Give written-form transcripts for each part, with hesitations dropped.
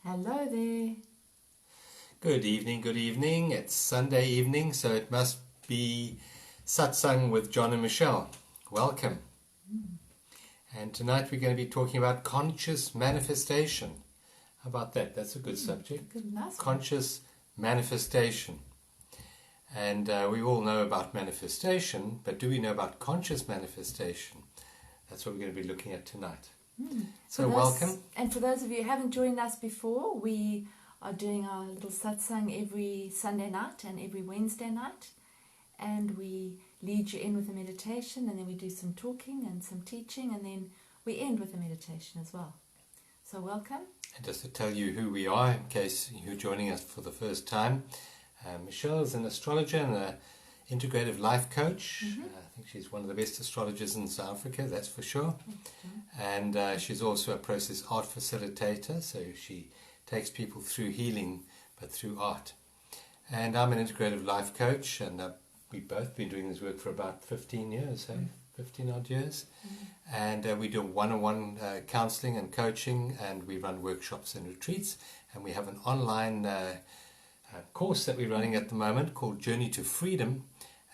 Hello there. Good evening. It's Sunday evening, so it must be Satsang with John and Michelle. Welcome. And tonight we're going to be talking about conscious manifestation. How about that? That's a good subject. Good, nice one. Conscious manifestation. And we all know about manifestation, but do we know about conscious manifestation? That's what we're going to be looking at tonight. So welcome. And for those of you who haven't joined us before, we are doing our little satsang every Sunday night and every Wednesday night. And we lead you in with a meditation, and then we do some talking and some teaching, and then we end with a meditation as well. So welcome. And just to tell you who we are, in case you're joining us for the first time, Michelle is an astrologer and an integrative life coach. I think she's one of the best astrologers in South Africa, that's for sure. And she's also a process art facilitator, so she takes people through healing, but through art. And I'm an integrative life coach, and we've both been doing this work for about 15 years, 15 odd years. And we do one-on-one counseling and coaching, and we run workshops and retreats. And we have an online course that we're running at the moment called Journey to Freedom,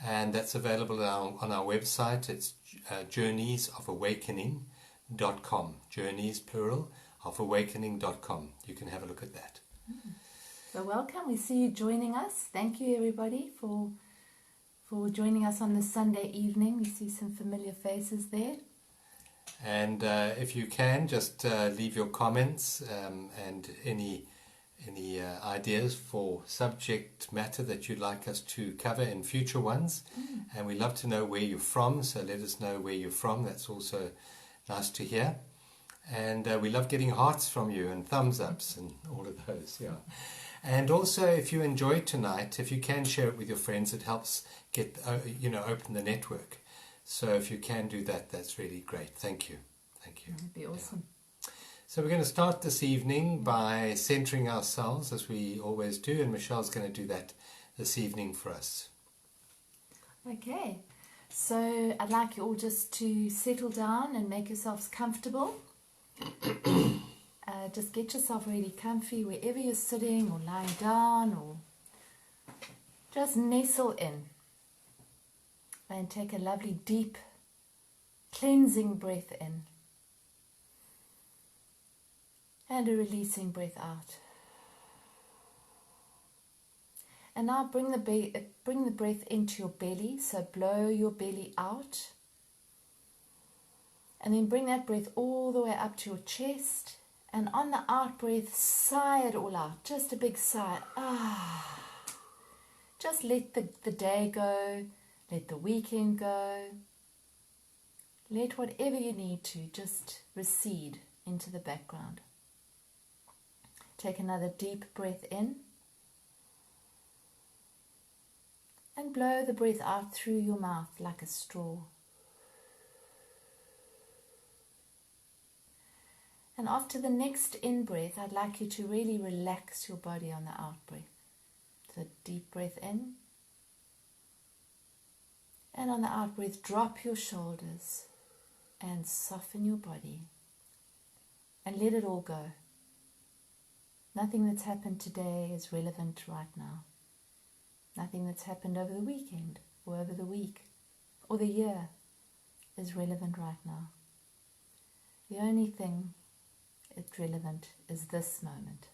and that's available on our website. It's journeysofawakening.com. Journeys, plural, of awakening.com. You can have a look at that. So welcome. We see you joining us. Thank you, everybody, for joining us on this Sunday evening. We see some familiar faces there. And if you can, just leave your comments and any ideas for subject matter that you'd like us to cover in future ones. And we love to know where you're from, so let us know where you're from. That's also nice to hear. And we love getting hearts from you and thumbs ups and all of those, yeah. And also, if you enjoyed tonight, if you can share it with your friends, it helps get open the network. So if you can do that, that's really great. Thank you. That'd be awesome. Yeah. So we're going to start this evening by centering ourselves, as we always do, and Michelle's going to do that this evening for us. Okay, so I'd like you all just to settle down and make yourselves comfortable. Just get yourself really comfy wherever you're sitting or lying down, or just nestle in and take a lovely deep cleansing breath in and a releasing breath out. And now bring the breath into your belly, so blow your belly out. And then bring that breath all the way up to your chest. And on the out breath, sigh it all out. Just a big sigh. Just let the day go. Let the weekend go. Let whatever you need to just recede into the background. Take another deep breath in. And blow the breath out through your mouth like a straw. And after the next in-breath, I'd like you to really relax your body on the out-breath. So deep breath in. And on the out-breath, drop your shoulders and soften your body. And let it all go. Nothing that's happened today is relevant right now. Nothing that's happened over the weekend or over the week or the year is relevant right now. The only thing it's relevant is this moment.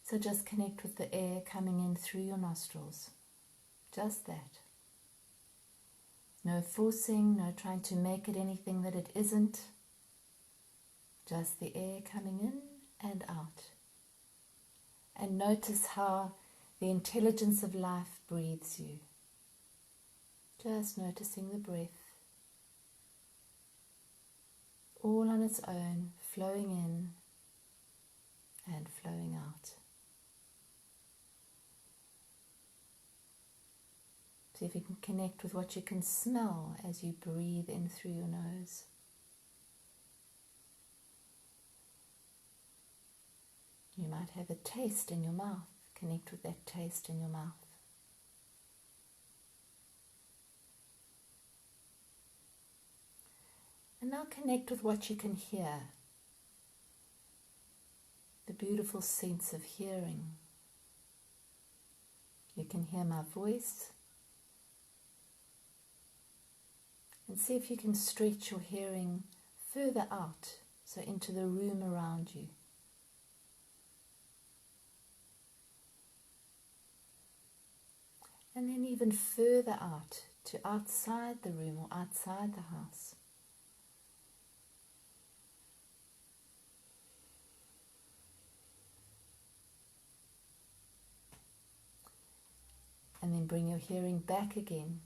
So just connect with the air coming in through your nostrils. Just that. No forcing, no trying to make it anything that it isn't. Just the air coming in and out. And notice how the intelligence of life breathes you. Just noticing the breath. All on its own, flowing in and flowing out. See if you can connect with what you can smell as you breathe in through your nose. You might have a taste in your mouth. Connect with that taste in your mouth. And now connect with what you can hear. the beautiful sense of hearing. You can hear my voice, and see if you can stretch your hearing further out, so into the room around you. And then even further out to outside the room or outside the house. And then bring your hearing back again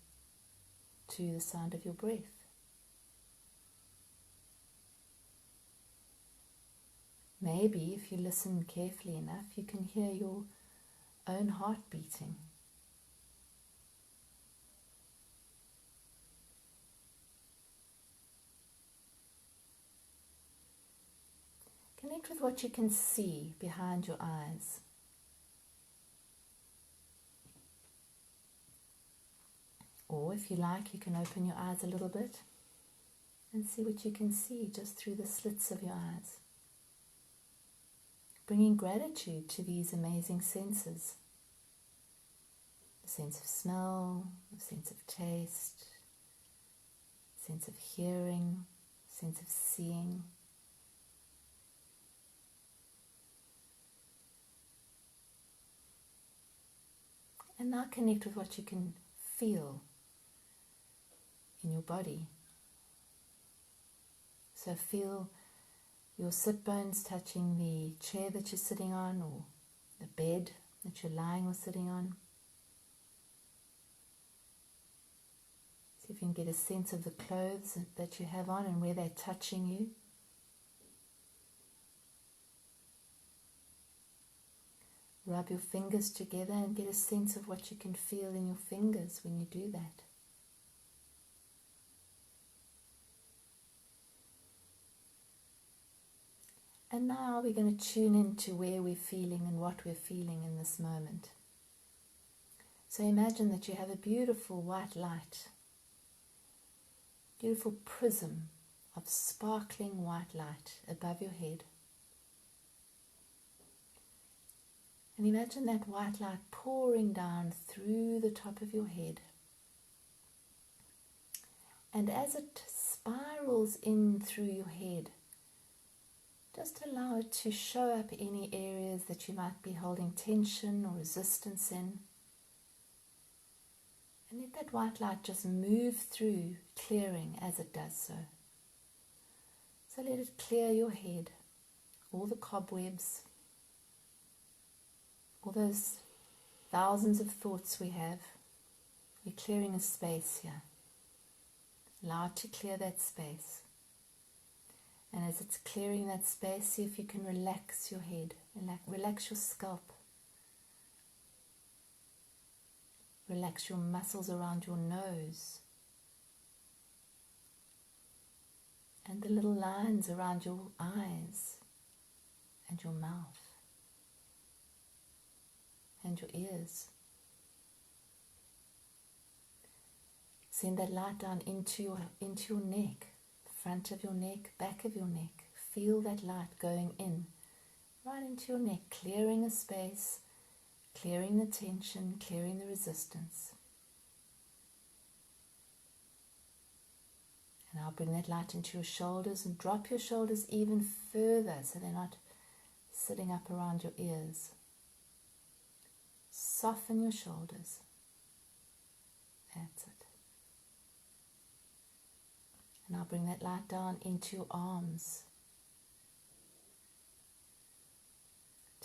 to the sound of your breath. Maybe if you listen carefully enough, you can hear your own heart beating. Connect with what you can see behind your eyes. Or if you like, you can open your eyes a little bit and see what you can see just through the slits of your eyes. Bringing gratitude to these amazing senses. The sense of smell, the sense of taste, sense of hearing, sense of seeing. And now connect with what you can feel in your body. So feel your sit bones touching the chair that you're sitting on, or the bed that you're lying or sitting on. See if you can get a sense of the clothes that you have on and where they're touching you. Rub your fingers together and get a sense of what you can feel in your fingers when you do that. And now we're going to tune into where we're feeling and what we're feeling in this moment. So imagine that you have a beautiful white light, beautiful prism of sparkling white light above your head. And imagine that white light pouring down through the top of your head. And as it spirals in through your head, just allow it to show up any areas that you might be holding tension or resistance in. And let that white light just move through, clearing as it does so. So let it clear your head, all the cobwebs, all those thousands of thoughts we have. We're clearing a space here. Allow it to clear that space. And as it's clearing that space, see if you can relax your head, relax your scalp. Relax your muscles around your nose. And the little lines around your eyes and your mouth. And your ears. Send that light down into your neck, front of your neck, back of your neck. Feel that light going in, right into your neck, clearing a space, clearing the tension, clearing the resistance. And I'll bring that light into your shoulders and drop your shoulders even further so they're not sitting up around your ears. Soften your shoulders. That's it. And I'll bring that light down into your arms.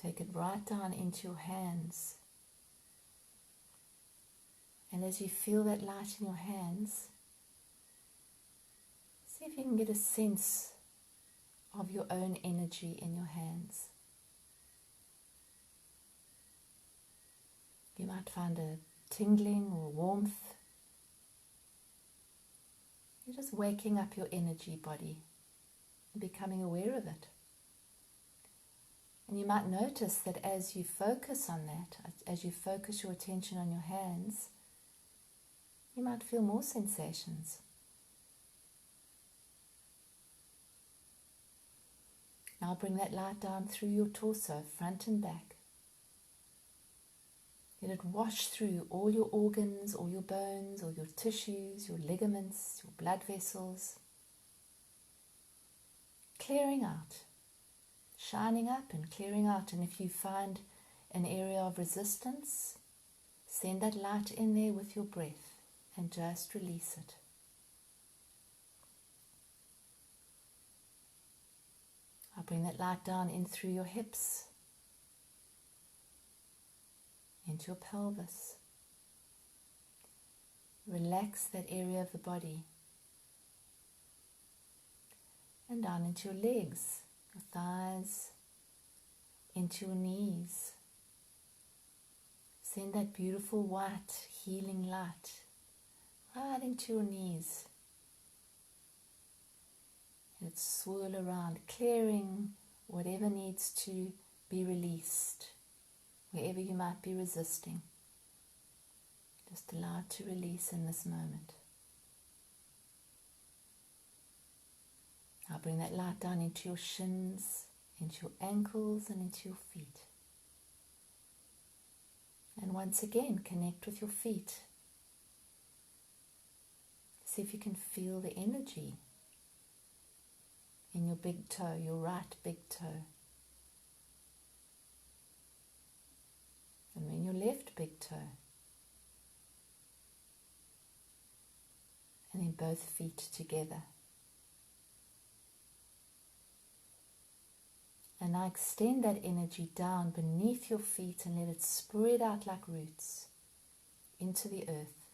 Take it right down into your hands. And as you feel that light in your hands, see if you can get a sense of your own energy in your hands. You might find a tingling or warmth. You're just waking up your energy body and becoming aware of it. And you might notice that as you focus on that, as you focus your attention on your hands, you might feel more sensations. Now bring that light down through your torso, front and back. Let it wash through all your organs, all your bones, all your tissues, your ligaments, your blood vessels. Clearing out, shining up and clearing out. And if you find an area of resistance, send that light in there with your breath and just release it. I'll bring that light down in through your hips, into your pelvis. Relax that area of the body. And down into your legs, your thighs, into your knees. Send that beautiful white healing light right into your knees. Let it swirl around, clearing whatever needs to be released, wherever you might be resisting. Just allow it to release in this moment. Now bring that light down into your shins, into your ankles and into your feet. And once again, connect with your feet. See if you can feel the energy in your big toe, your right big toe. And then your left big toe. And then both feet together. And now extend that energy down beneath your feet and let it spread out like roots into the earth,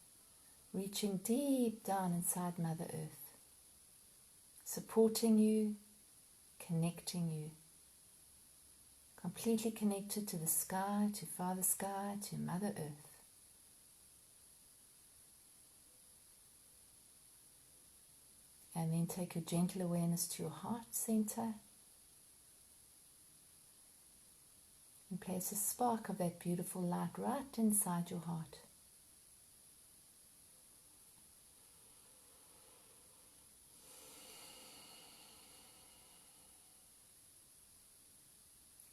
reaching deep down inside Mother Earth, supporting you, connecting you, completely connected to the sky, to Father Sky, to Mother Earth. And then take your gentle awareness to your heart center. And place a spark of that beautiful light right inside your heart.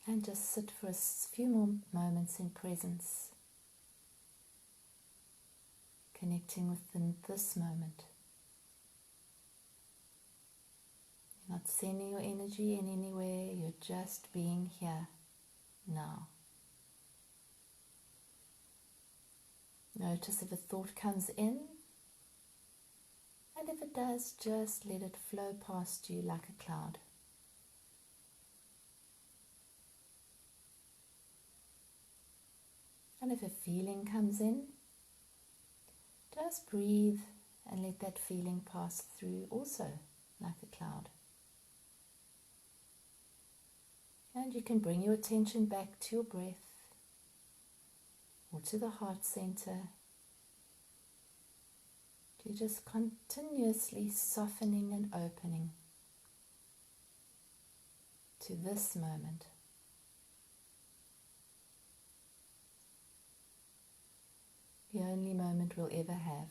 And just sit for a few more moments in presence, connecting within this moment. You're not sending your energy in anywhere, you're just being here. Now, notice if a thought comes in, and if it does, just let it flow past you like a cloud. And if a feeling comes in, just breathe and let that feeling pass through also like a cloud. And you can bring your attention back to your breath or to the heart center, to just continuously softening and opening to this moment. The only moment we'll ever have.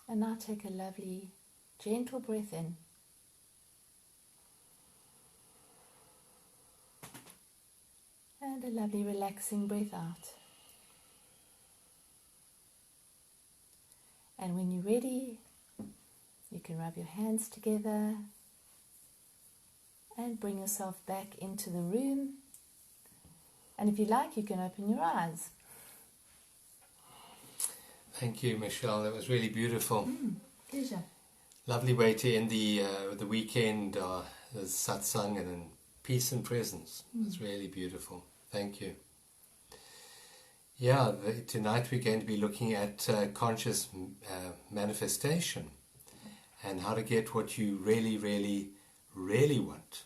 And now take a lovely gentle breath in. And a lovely relaxing breath out. And when you're ready, you can rub your hands together and bring yourself back into the room. And if you like, you can open your eyes. Thank you, Michelle. That was really beautiful. Pleasure. Lovely way to end the weekend, the Satsang, and in peace and presence. It's really beautiful. Thank you. Yeah, tonight we're going to be looking at conscious manifestation and how to get what you really, really, really want.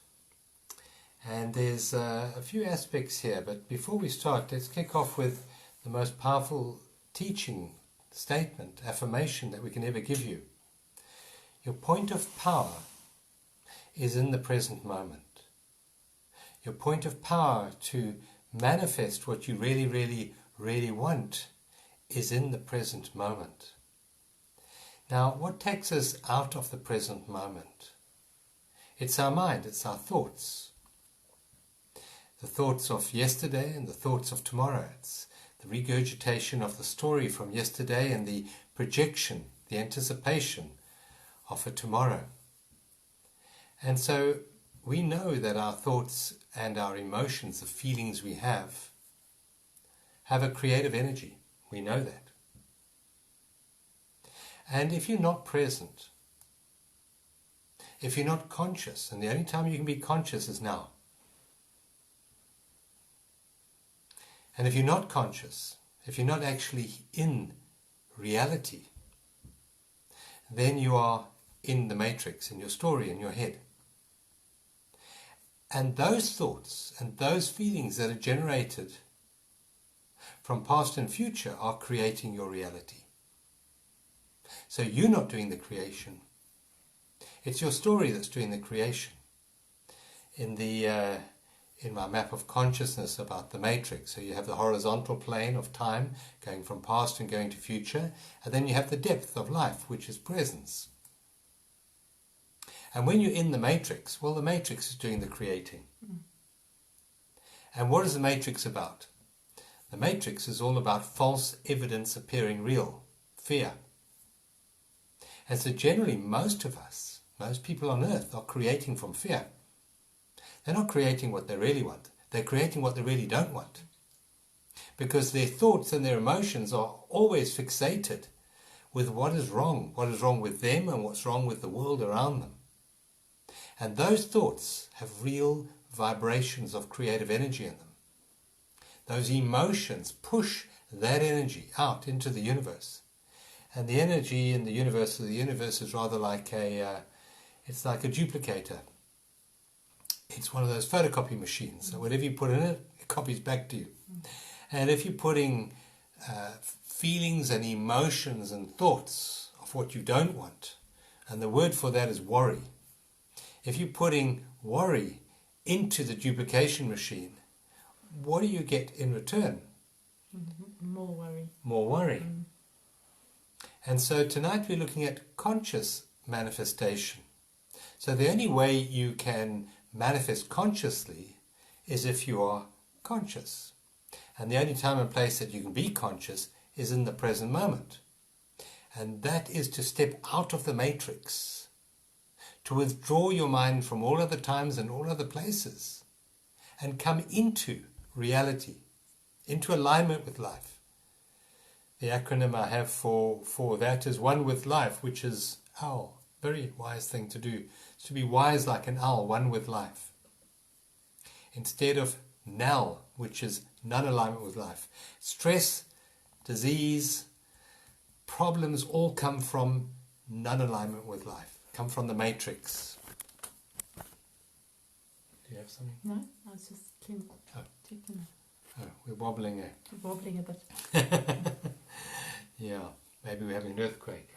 And there's a few aspects here, but before we start, let's kick off with the most powerful teaching, statement, affirmation that we can ever give you. Your point of power is in the present moment. Your point of power to manifest what you really, really, really want is in the present moment. Now, what takes us out of the present moment? It's our mind, it's our thoughts. The thoughts of yesterday and the thoughts of tomorrow. It's the regurgitation of the story from yesterday and the projection, the anticipation of a tomorrow. And so we know that our thoughts and our emotions, the feelings we have a creative energy. We know that. And if you're not present, if you're not conscious, and the only time you can be conscious is now. And if you're not conscious, if you're not actually in reality, then you are in the matrix, in your story, in your head. And those thoughts and those feelings that are generated from past and future are creating your reality. So you're not doing the creation. It's your story that's doing the creation. In my map of consciousness about the matrix, so you have the horizontal plane of time going from past and going to future, and then you have the depth of life, which is presence. And when you're in the matrix, well, the matrix is doing the creating. And what is the matrix about? The matrix is all about false evidence appearing real, fear. And so generally most of us, most people on earth are creating from fear. They're not creating what they really want. They're creating what they really don't want. Because their thoughts and their emotions are always fixated with what is wrong with them and what's wrong with the world around them. And those thoughts have real vibrations of creative energy in them. Those emotions push that energy out into the universe. And the energy in the universe is rather like it's like a duplicator. It's one of those photocopy machines. So whatever you put in it, it copies back to you. And if you're putting feelings and emotions and thoughts of what you don't want, and the word for that is worry. If you're putting worry into the duplication machine, what do you get in return? More worry. More worry. And so tonight we're looking at conscious manifestation. So the only way you can manifest consciously is if you are conscious. And the only time and place that you can be conscious is in the present moment. And that is to step out of the matrix, to withdraw your mind from all other times and all other places, and come into reality, into alignment with life. The acronym I have for that is One with Life, which is OWL. Very wise thing to do. It's to be wise like an owl, one with life. Instead of NAL, which is non-alignment with life. Stress, disease, problems all come from non-alignment with life, come from the matrix. Do you have something? No, I was just checking. Oh, we're wobbling there. We're wobbling a bit. Yeah, maybe we're having an earthquake.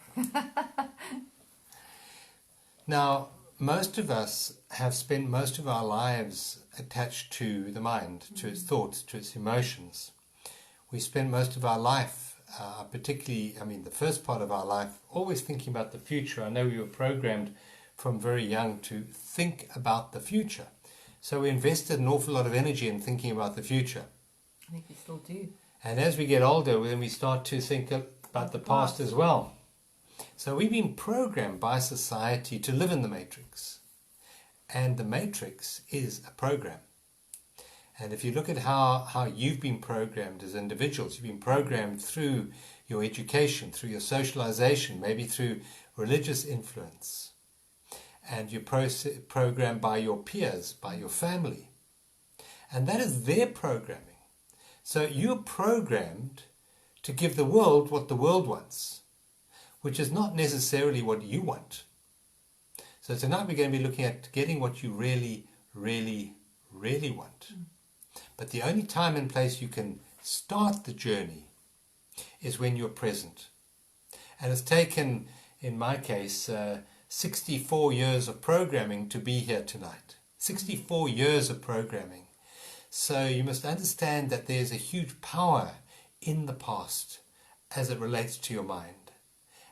Now, most of us have spent most of our lives attached to the mind, to its thoughts, to its emotions. We spend most of our life, particularly, the first part of our life, always thinking about the future. I know we were programmed from very young to think about the future. So we invested an awful lot of energy in thinking about the future. I think we still do. And as we get older, then we start to think about the past as well. So we've been programmed by society to live in the matrix. And the matrix is a program. And if you look at how you've been programmed as individuals, you've been programmed through your education, through your socialization, maybe through religious influence. And you're programmed by your peers, by your family. And that is their programming. So you're programmed to give the world what the world wants, which is not necessarily what you want. So tonight we're going to be looking at getting what you really, really, really want. But the only time and place you can start the journey is when you're present. And it's taken, in my case, 64 years of programming to be here tonight. 64 years of programming. So you must understand that there's a huge power in the past as it relates to your mind.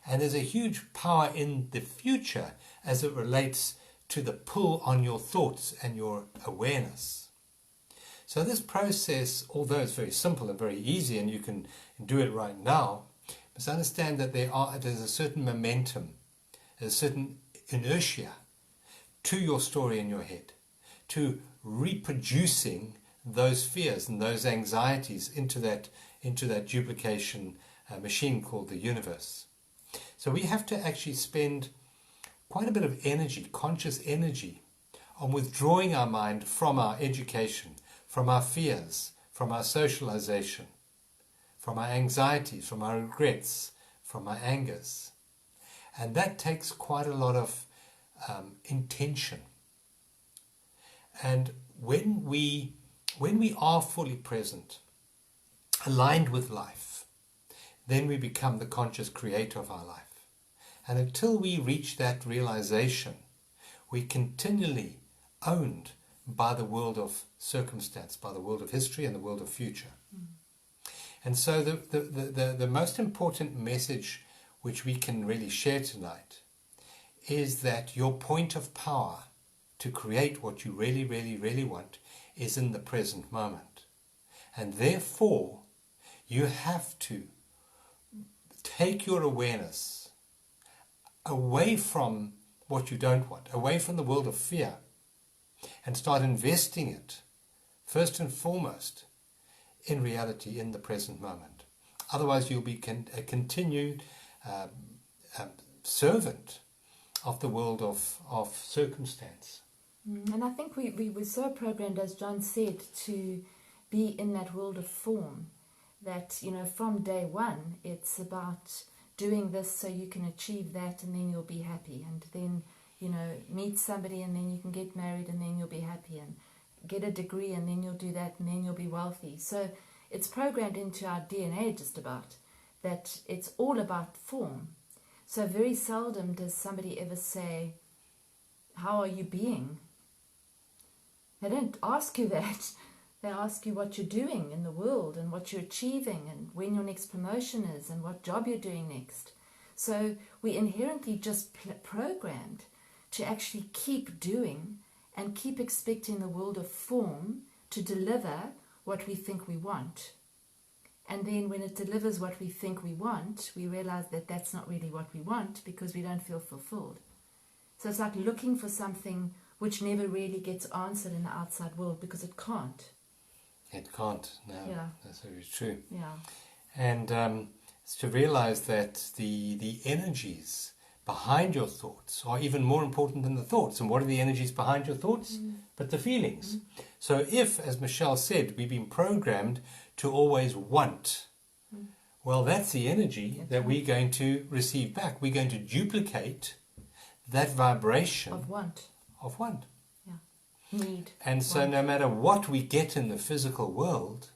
And there's a huge power in the future as it relates to the pull on your thoughts and your awareness. So this process, although it's very simple and very easy and you can do it right now, must understand that there's a certain momentum, there's a certain inertia to your story in your head, to reproducing those fears and those anxieties into that duplication machine called the universe. So we have to actually spend quite a bit of energy, conscious energy, on withdrawing our mind from our education, from our fears, from our socialization, from our anxieties, from our regrets, from our angers. And that takes quite a lot of intention. And when we are fully present, aligned with life, then we become the conscious creator of our life. And until we reach that realization, we're continually owned by the world of circumstance, by the world of history and the world of future. And so the most important message which we can really share tonight is that your point of power to create what you really, really, really want is in the present moment. And therefore, you have to take your awareness away from what you don't want, away from the world of fear, and start investing it, first and foremost, in reality, in the present moment. Otherwise, you'll be a continued servant of the world of circumstance. And I think we were so programmed, as John said, to be in that world of form that, from day one, it's about doing this so you can achieve that and then you'll be happy. And then, meet somebody and then you can get married and then you'll be happy. And get a degree and then you'll do that and then you'll be wealthy. So it's programmed into our DNA just about that it's all about form. So very seldom does somebody ever say, how are you being? They don't ask you that. They ask you what you're doing in the world and what you're achieving and when your next promotion is and what job you're doing next. So we're inherently just programmed to actually keep doing and keep expecting the world of form to deliver what we think we want. And then when it delivers what we think we want, we realize that that's not really what we want because we don't feel fulfilled. So it's like looking for something which never really gets answered in the outside world because it can't. It can't, no. Yeah. That's very true. Yeah. And it's to realize that the energies behind your thoughts are even more important than the thoughts. And what are the energies behind your thoughts? But the feelings. So if, as Michelle said, we've been programmed to always want, well, that's the energy that we're going to receive back. We're going to duplicate that vibration Of want. Of want. Need. And so no matter what we get in the physical world,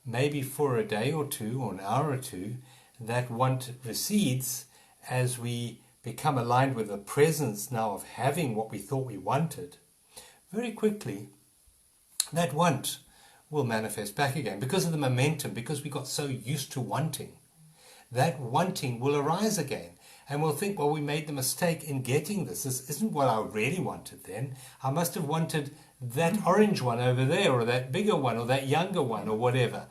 maybe for a day or two or an hour or two, that want recedes as we become aligned with the presence now of having what we thought we wanted. Very quickly, that want will manifest back again because of the momentum, because we got so used to wanting. That wanting will arise again. And we'll think, well, we made the mistake in getting this. This isn't what I really wanted then. I must have wanted that orange one over there, or that bigger one, or that younger one, or whatever.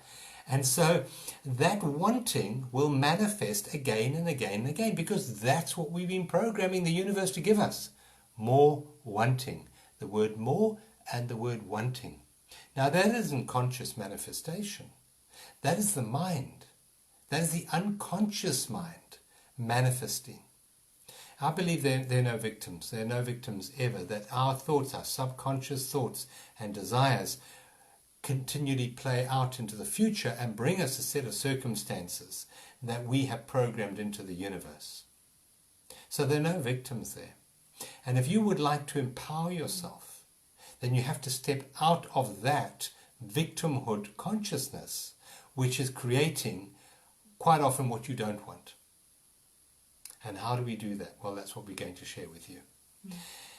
And so that wanting will manifest again and again and again, because that's what we've been programming the universe to give us. More wanting. The word more and the word wanting. Now that isn't conscious manifestation. That is the mind. That is the unconscious mind manifesting. I believe there are no victims. There are no victims ever. That our thoughts, our subconscious thoughts and desires continually play out into the future and bring us a set of circumstances that we have programmed into the universe. So there are no victims there. And if you would like to empower yourself, then you have to step out of that victimhood consciousness, which is creating quite often what you don't want. And how do we do that? Well, that's what we're going to share with you.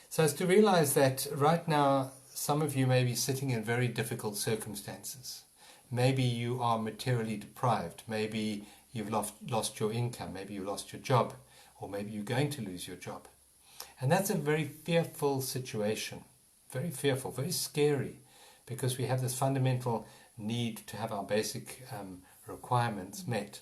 So it's to realize that right now, some of you may be sitting in very difficult circumstances. Maybe you are materially deprived. Maybe you've lost your income. Maybe you lost your job. or maybe you're going to lose your job. And that's a very fearful situation, very fearful, very scary, because we have this fundamental need to have our basic requirements met.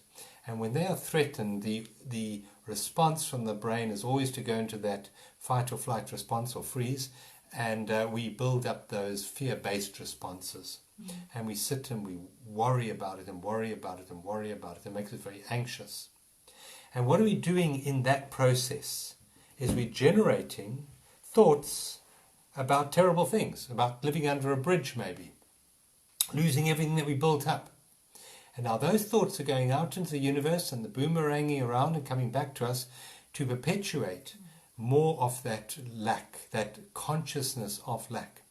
And when they are threatened, the response from the brain is always to go into that fight or flight response or freeze, and we build up those fear-based responses. And we sit and we worry about it and worry about it and worry about it. It makes us very anxious. And what are we doing in that process? Is we're generating thoughts about terrible things, about living under a bridge maybe, losing everything that we built up. And now those thoughts are going out into the universe and the boomeranging around and coming back to us to perpetuate more of that lack, that consciousness of lack.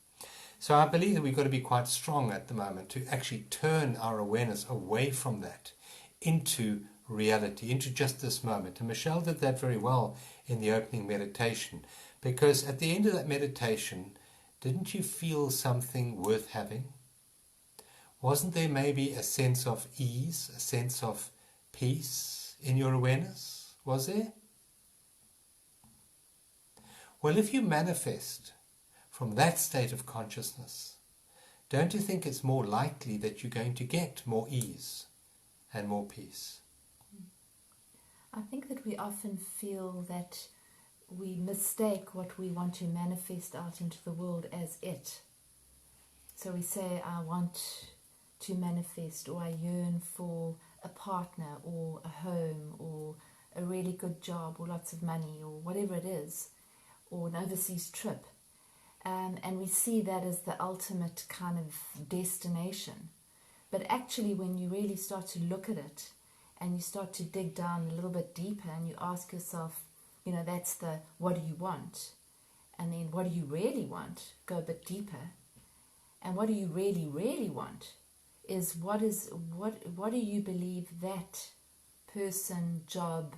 So I believe that we've got to be quite strong at the moment to actually turn our awareness away from that into reality, into just this moment. And Michelle did that very well in the opening meditation, because at the end of that meditation, didn't you feel something worth having? Wasn't there maybe a sense of ease, a sense of peace in your awareness? Was there? Well, if you manifest from that state of consciousness, don't you think it's more likely that you're going to get more ease and more peace? I think that we often feel that we mistake what we want to manifest out into the world as it. So we say, I want to manifest, or I yearn for a partner or a home or a really good job or lots of money or whatever it is, or an overseas trip. And we see that as the ultimate kind of destination. But actually, when you really start to look at it and you start to dig down a little bit deeper and you ask yourself, that's the what do you want? And then what do you really want? Go a bit deeper. And what do you really, really want? Is what do you believe that person, job,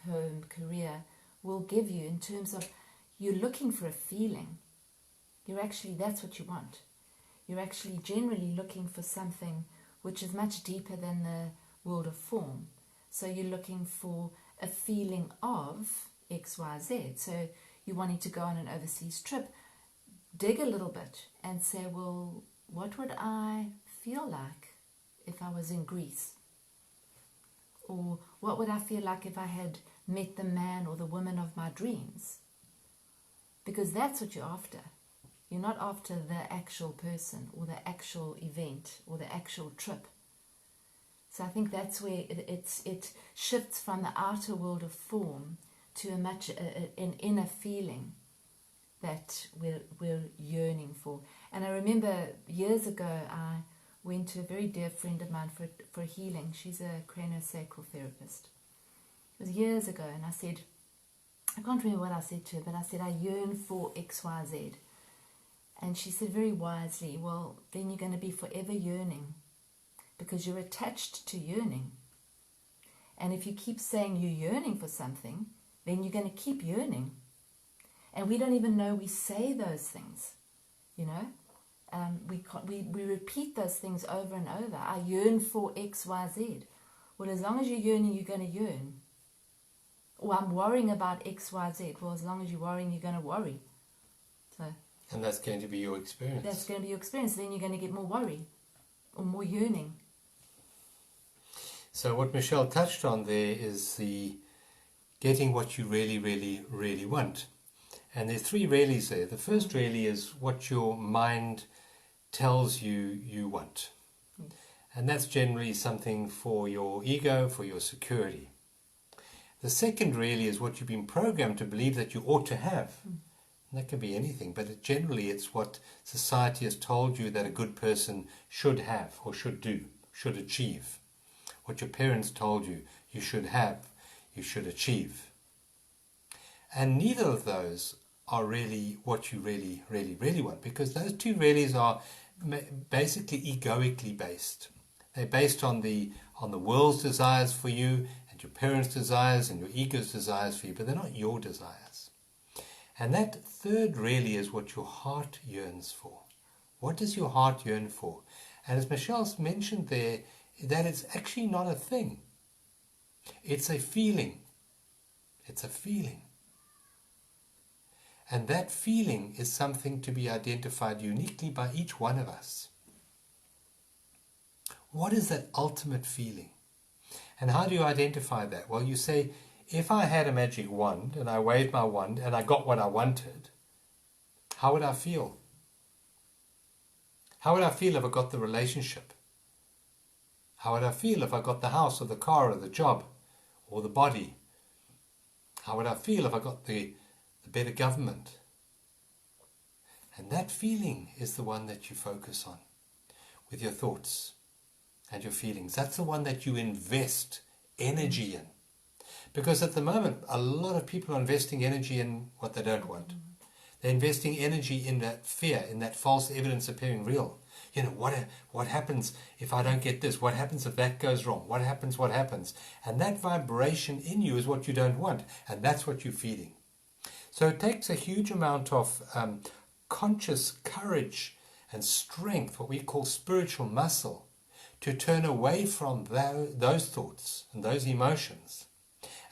home, career will give you in terms of you're looking for a feeling. That's what you want. You're actually generally looking for something which is much deeper than the world of form. So you're looking for a feeling of X, Y, Z. So you're wanting to go on an overseas trip. Dig a little bit and say, well, what would I feel like if I was in Greece? Or what would I feel like if I had met the man or the woman of my dreams? Because that's what you're after. You're not after the actual person or the actual event or the actual trip. So I think that's where it shifts from the outer world of form to an inner feeling that we're yearning for. And I remember years ago, I went to a very dear friend of mine for healing. She's a craniosacral therapist. It was years ago, and I said, I can't remember what I said to her, but I said, I yearn for X, Y, Z. And she said very wisely, well, then you're going to be forever yearning because you're attached to yearning. And if you keep saying you're yearning for something, then you're going to keep yearning. And we don't even know we say those things, We repeat those things over and over. I yearn for X, Y, Z. Well, as long as you're yearning, you're going to yearn. Or I'm worrying about X, Y, Z. Well, as long as you're worrying, you're going to worry. And that's going to be your experience. That's going to be your experience. Then you're going to get more worry or more yearning. So what Michelle touched on there is the getting what you really, really, really want. And there's three reallys there. The first really is what your mind tells you want. And that's generally something for your ego, for your security. The second really is what you've been programmed to believe that you ought to have. And that can be anything, but generally it's what society has told you that a good person should have or should do, should achieve. What your parents told you you should have, you should achieve. And neither of those are really what you really, really, really want, because those two reallys are basically egoically based. They're based on the world's desires for you and your parents' desires and your ego's desires for you, but they're not your desires. And that third really is what your heart yearns for. What does your heart yearn for? And as Michelle's mentioned there, that it's actually not a thing. It's a feeling. It's a feeling. And that feeling is something to be identified uniquely by each one of us. What is that ultimate feeling? And how do you identify that? Well, you say, if I had a magic wand and I waved my wand and I got what I wanted, how would I feel? How would I feel if I got the relationship? How would I feel if I got the house or the car or the job or the body? How would I feel if I got the better government? And that feeling is the one that you focus on with your thoughts and your feelings. That's the one that you invest energy in. Because at the moment, a lot of people are investing energy in what they don't want. They're investing energy in that fear, in that false evidence appearing real. You know, what happens if I don't get this? What happens if that goes wrong? What happens? And that vibration in you is what you don't want. And that's what you're feeding. So it takes a huge amount of conscious courage and strength, what we call spiritual muscle, to turn away from those thoughts and those emotions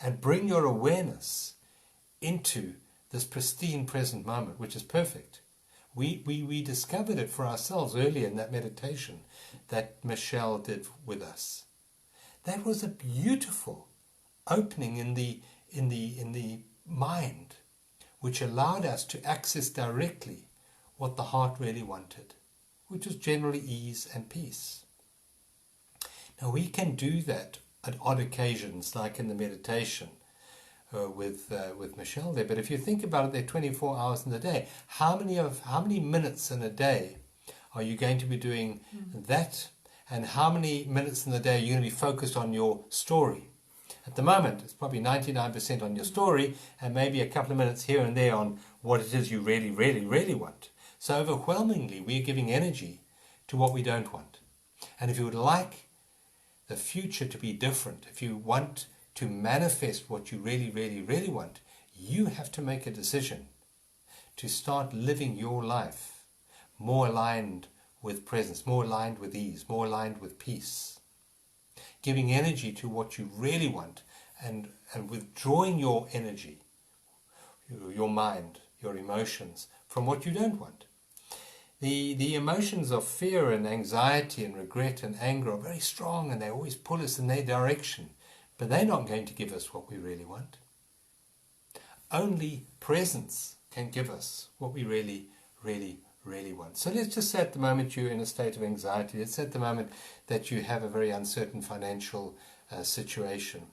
and bring your awareness into this pristine present moment, which is perfect. We discovered it for ourselves earlier in that meditation that Michelle did with us. That was a beautiful opening in the mind, which allowed us to access directly what the heart really wanted, which was generally ease and peace. Now we can do that at odd occasions, like in the meditation with Michelle there. But if you think about it, there are 24 hours in the day. How many minutes in a day are you going to be doing that? And how many minutes in the day are you going to be focused on your story? At the moment, it's probably 99% on your story and maybe a couple of minutes here and there on what it is you really, really, really want. So overwhelmingly, we're giving energy to what we don't want. And if you would like the future to be different, if you want to manifest what you really, really, really want, you have to make a decision to start living your life more aligned with presence, more aligned with ease, more aligned with peace. Giving energy to what you really want and withdrawing your energy, your mind, your emotions from what you don't want. The emotions of fear and anxiety and regret and anger are very strong and they always pull us in their direction, but they're not going to give us what we really want. Only presence can give us what we really, really, really want. So let's just say at the moment you're in a state of anxiety. Let's say at the moment that you have a very uncertain financial situation,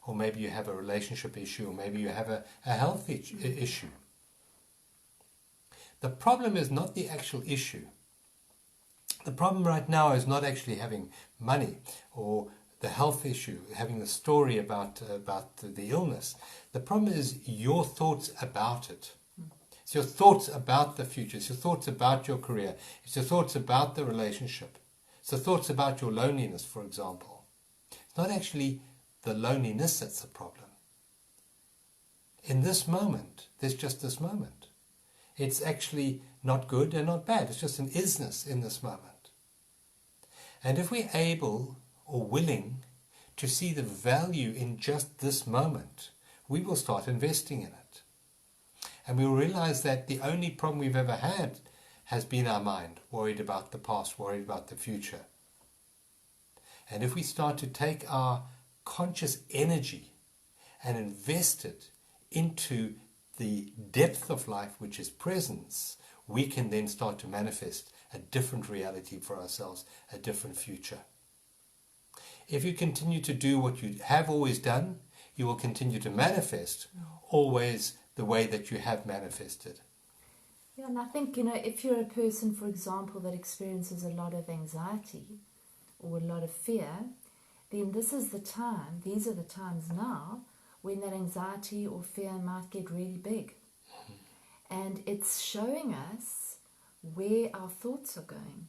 or maybe you have a relationship issue, or maybe you have a health issue. The problem is not the actual issue. The problem right now is not actually having money or the health issue, having the story about the illness. The problem is your thoughts about it. It's your thoughts about the future. It's your thoughts about your career. It's your thoughts about the relationship. It's the thoughts about your loneliness, for example. It's not actually the loneliness that's the problem. In this moment, there's just this moment. It's actually not good and not bad. It's just an isness in this moment. And if we're able or willing to see the value in just this moment, we will start investing in it. And we'll realize that the only problem we've ever had has been our mind, worried about the past, worried about the future. And if we start to take our conscious energy and invest it into the depth of life, which is presence, we can then start to manifest a different reality for ourselves, a different future. If you continue to do what you have always done, you will continue to manifest always the way that you have manifested. Yeah, and I think, if you're a person, for example, that experiences a lot of anxiety or a lot of fear, then these are the times now when that anxiety or fear might get really big. And it's showing us where our thoughts are going.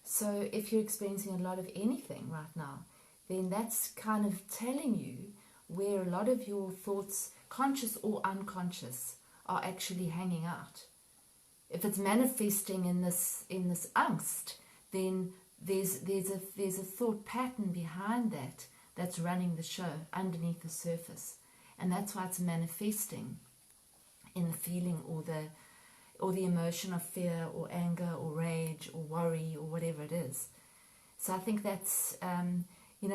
So if you're experiencing a lot of anything right now, then that's kind of telling you where a lot of your thoughts, conscious or unconscious, are actually hanging out. If it's manifesting in this angst, then there's a thought pattern behind that that's running the show underneath the surface. And that's why it's manifesting in the feeling or the emotion of fear or anger or rage or worry or whatever it is. So I think that's,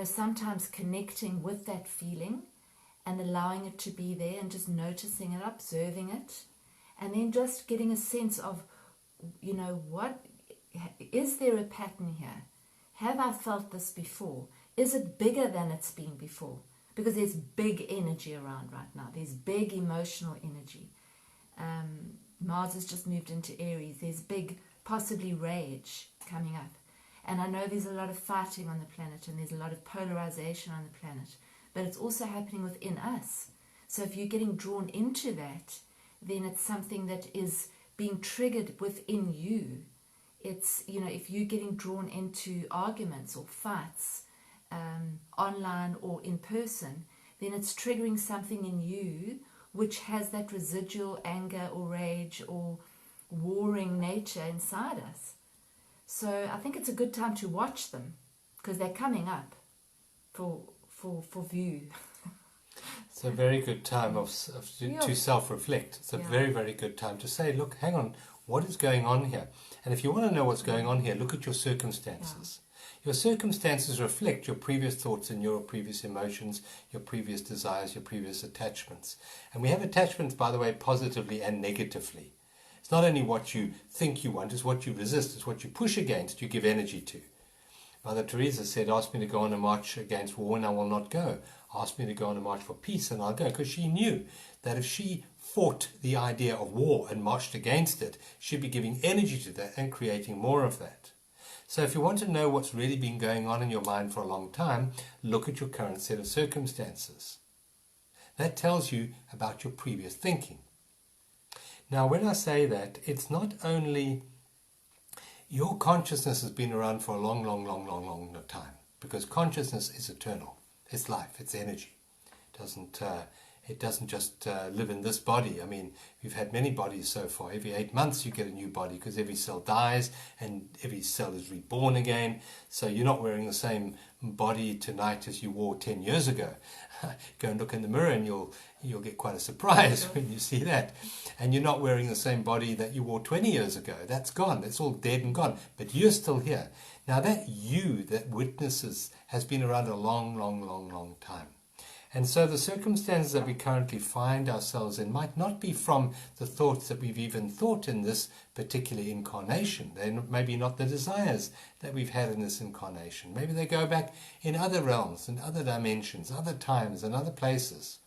sometimes connecting with that feeling and allowing it to be there and just noticing it, observing it, and then just getting a sense of, what is there a pattern here? Have I felt this before? Is it bigger than it's been before? Because there's big energy around right now. There's big emotional energy. Mars has just moved into Aries. There's big, possibly rage coming up. And I know there's a lot of fighting on the planet and there's a lot of polarization on the planet. But it's also happening within us. So if you're getting drawn into that, then it's something that is being triggered within you. It's, if you're getting drawn into arguments or fights, online or in person, then it's triggering something in you which has that residual anger or rage or warring nature inside us. So I think it's a good time to watch them because they're coming up for view. It's a very good time to self-reflect. It's a very, very good time to say, look, hang on, what is going on here? And if you want to know what's going on here, look at your circumstances. Your circumstances reflect your previous thoughts and your previous emotions, your previous desires, your previous attachments. And we have attachments, by the way, positively and negatively. It's not only what you think you want, it's what you resist, it's what you push against, you give energy to. Mother Teresa said, ask me to go on a march against war and I will not go. Ask me to go on a march for peace and I'll go. Because she knew that if she fought the idea of war and marched against it, she'd be giving energy to that and creating more of that. So if you want to know what's really been going on in your mind for a long time, look at your current set of circumstances. That tells you about your previous thinking. Now, when I say that, it's not only your consciousness has been around for a long time, because consciousness is eternal. It's life, it's energy. It doesn't just live in this body. I mean, we've had many bodies so far. Every 8 months you get a new body because every cell dies and every cell is reborn again. So you're not wearing the same body tonight as you wore 10 years ago. Go and look in the mirror and you'll get quite a surprise when you see that. And you're not wearing the same body that you wore 20 years ago. That's gone. It's all dead and gone. But you're still here. Now that you that witnesses has been around a long time. And so the circumstances that we currently find ourselves in might not be from the thoughts that we've even thought in this particular incarnation. They're maybe not the desires that we've had in this incarnation. Maybe they go back in other realms, in other dimensions, other times, and other places.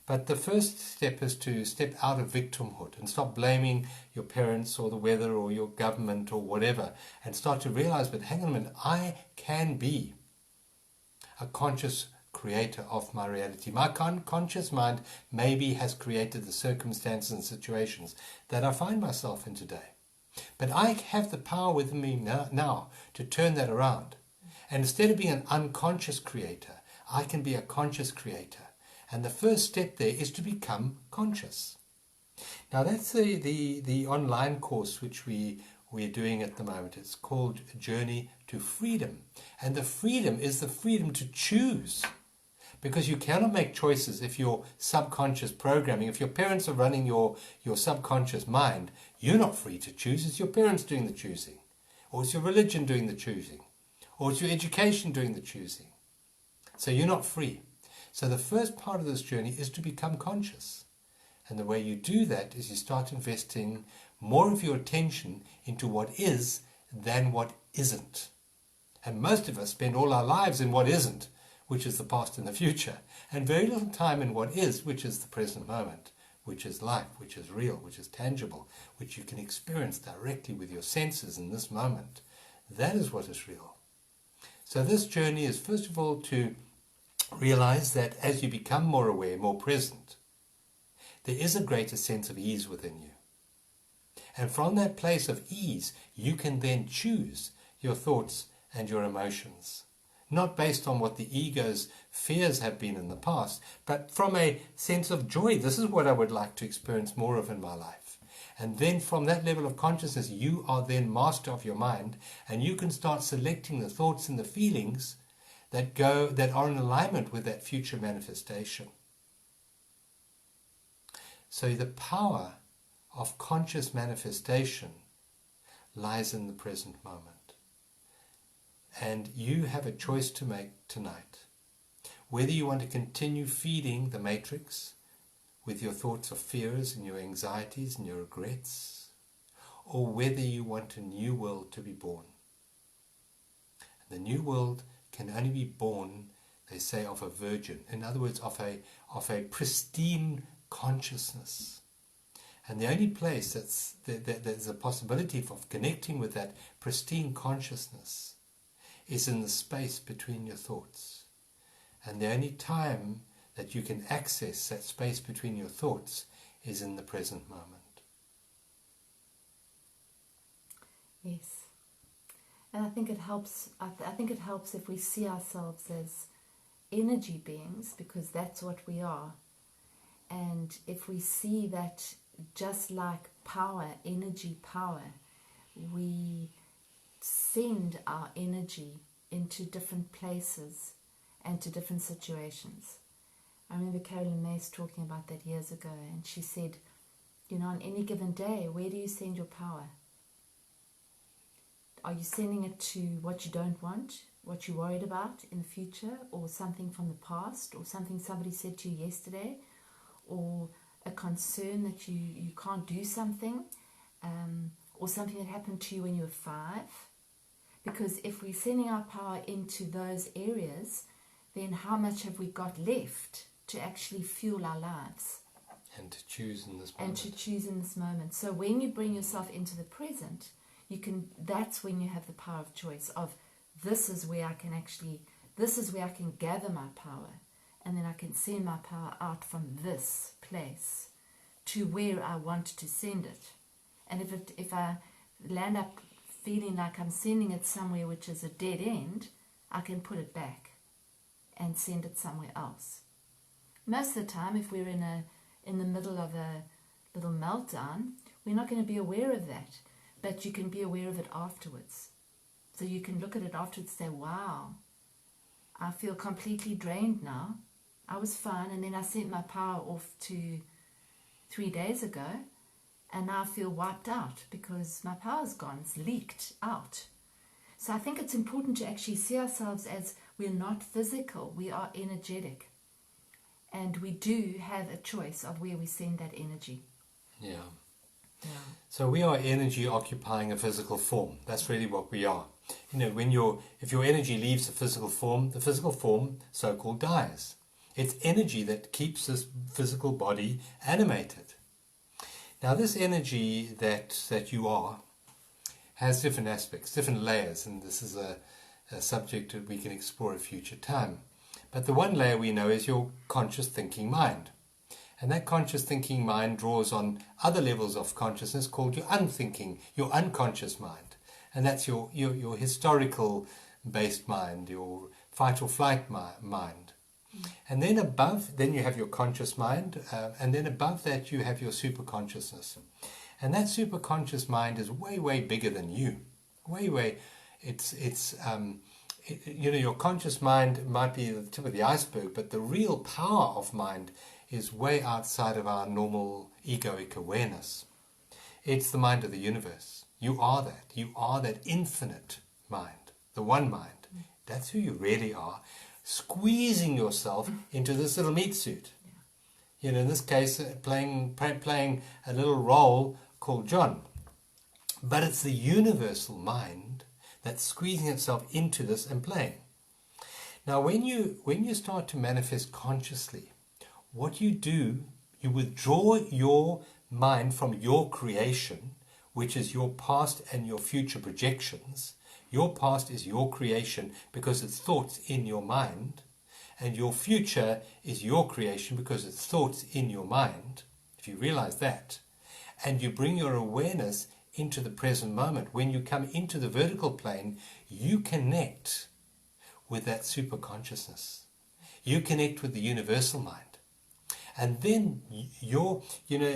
But the first step is to step out of victimhood and stop blaming your parents or the weather or your government or whatever, and start to realize, but hang on a minute, I can be a conscious creator of my reality. My conscious mind maybe has created the circumstances and situations that I find myself in today. But I have the power within me now to turn that around. And instead of being an unconscious creator, I can be a conscious creator. And the first step there is to become conscious. Now that's the online course which we're doing at the moment. It's called Journey to Freedom. And the freedom is the freedom to choose. Because you cannot make choices if your subconscious programming, if your parents are running your subconscious mind, you're not free to choose. It's your parents doing the choosing. Or it's your religion doing the choosing. Or it's your education doing the choosing. So you're not free. So the first part of this journey is to become conscious. And the way you do that is you start investing more of your attention into what is than what isn't. And most of us spend all our lives in what isn't, which is the past and the future, and very little time in what is, which is the present moment, which is life, which is real, which is tangible, which you can experience directly with your senses in this moment. That is what is real. So this journey is first of all to realize that as you become more aware, more present, there is a greater sense of ease within you. And from that place of ease, you can then choose your thoughts and your emotions. Not based on what the ego's fears have been in the past, but from a sense of joy. This is what I would like to experience more of in my life. And then from that level of consciousness, you are then master of your mind, and you can start selecting the thoughts and the feelings that are in alignment with that future manifestation. So the power of conscious manifestation lies in the present moment. And you have a choice to make tonight. Whether you want to continue feeding the matrix with your thoughts of fears and your anxieties and your regrets, or whether you want a new world to be born. The new world can only be born, they say, of a virgin. In other words, of a pristine consciousness. And the only place there's a possibility of connecting with that pristine consciousness is in the space between your thoughts. And the only time that you can access that space between your thoughts is in the present moment. Yes. And I think it helps. I think it helps if we see ourselves as energy beings, because that's what we are. And if we see that just like power, energy power, we send our energy into different places and to different situations. I remember Carolyn Mace talking about that years ago, and she said, you know, on any given day, where do you send your power? Are you sending it to what you don't want, what you're worried about in the future, or something from the past, or something somebody said to you yesterday, or a concern that you can't do something, or something that happened to you when you were 5? Because if we're sending our power into those areas, then how much have we got left to actually fuel our lives? And to choose in this moment. And to choose in this moment. So when you bring yourself into the present, that's when you have the power of choice of, this is where I can gather my power, and then I can send my power out from this place to where I want to send it. And if I land up feeling like I'm sending it somewhere which is a dead end, I can put it back and send it somewhere else. Most of the time, if we're in the middle of a little meltdown, we're not going to be aware of that, but you can be aware of it afterwards. So you can look at it afterwards and say, wow, I feel completely drained now. I was fine, and then I sent my power off to 3 days ago, and now I feel wiped out because my power's gone. It's leaked out. So I think it's important to actually see ourselves as we're not physical, we are energetic. And we do have a choice of where we send that energy. Yeah. Yeah. So we are energy occupying a physical form. That's really what we are. You know, if your energy leaves the physical form so-called dies. It's energy that keeps this physical body animated. Now this energy that you are has different aspects, different layers, and this is a subject that we can explore at a future time. But the one layer we know is your conscious thinking mind. And that conscious thinking mind draws on other levels of consciousness called your unthinking, your unconscious mind. And that's your historical based mind, your fight or flight mind. And then then you have your conscious mind, and then above that you have your superconsciousness. And that superconscious mind is way, way bigger than you. Your conscious mind might be the tip of the iceberg, but the real power of mind is way outside of our normal egoic awareness. It's the mind of the universe. You are that. You are that infinite mind, the one mind. That's who you really are, squeezing yourself into this little meat suit. You know, in this case, playing a little role called John. But it's the universal mind that's squeezing itself into this and playing. Now, when you start to manifest consciously, what you do, you withdraw your mind from your creation, which is your past and your future projections. Your past is your creation because it's thoughts in your mind, and your future is your creation because it's thoughts in your mind, if you realize that. And you bring your awareness into the present moment. When you come into the vertical plane, you connect with that super consciousness. You connect with the universal mind. And then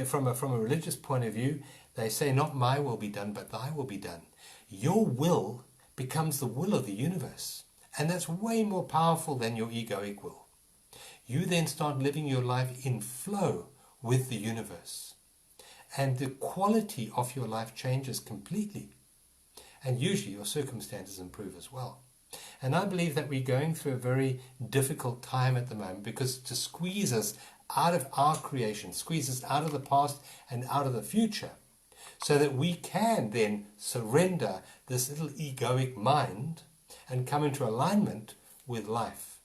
from a religious point of view, they say, not my will be done, but thy will be done. Your will becomes the will of the universe. And that's way more powerful than your egoic will. You then start living your life in flow with the universe. And the quality of your life changes completely. And usually your circumstances improve as well. And I believe that we're going through a very difficult time at the moment, because to squeeze us out of our creation, squeeze us out of the past and out of the future, so that we can then surrender this little egoic mind and come into alignment with life,